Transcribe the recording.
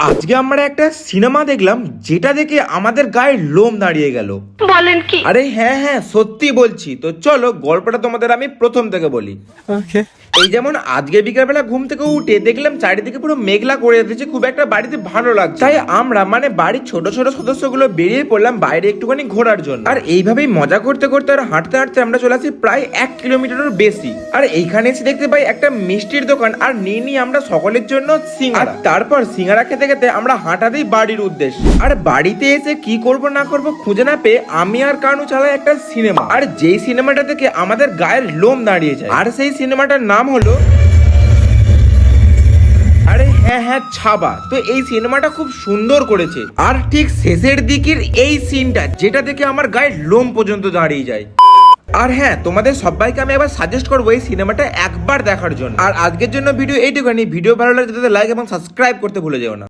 আজকে আমরা একটা সিনেমা দেখলাম যেটা দেখে আমাদের গায়ে লোম দাঁড়িয়ে গেল। বলেন কি? আরে হ্যাঁ হ্যাঁ সত্যি বলছি। তো চলো গল্পটা তোমাদের আমি প্রথম থেকে বলি। এই যেমন আজকে বিকালবেলা ঘুম থেকে উঠে দেখলাম চারিদিকে পুরো মেঘলা করে দিয়েছে, খুব একটা বাড়িতে ভালো লাগছে। তাই আমরা মানে বাড়ির ছোট ছোট সদস্যগুলো বেরিয়ে পড়লাম বাইরে একটুখানি ঘোরার জন্য। আর এইভাবেই মজা করতে করতে আর হাঁটতে হাঁটতে আমরা চলে আসি প্রায় 1 কিলোমিটারের বেশি। আর এইখানে এসে দেখতে পাই একটা মিষ্টির দোকান, আর নিয়ে নিই আমরা সকলের জন্য সিঙ্গারা। তারপর সিঙ্গারা খেতে খেতে আমরা হাঁটা দিই বাড়ির উদ্দেশ্যে। আর বাড়িতে এসে কি করব না করব খুঁজে না পেয়ে আমি আর কানু চালাই একটা সিনেমা। আর যেই সিনেমাটা দেখে আমাদের গায়ের লোম দাঁড়িয়ে যায়, আর সেই সিনেমাটার নাম হলো আরে হ্যাঁ হ্যাঁ ছাবা। তো এই সিনেমাটা খুব সুন্দর করেছে, আর ঠিক শেষের দিকের এই সিনটা যেটা দেখে আমার গায়ের লোম পর্যন্ত দাঁড়িয়ে যায়। আর হ্যাঁ, তোমাদের সবাইকে আমি আবার সাজেস্ট করবো এই সিনেমাটা একবার দেখার জন্য। আর আজকের জন্য ভিডিও এইটুখানি। ভিডিও ভালো লাগলে লাইক এবং সাবস্ক্রাইব করতে ভুলে যেও না।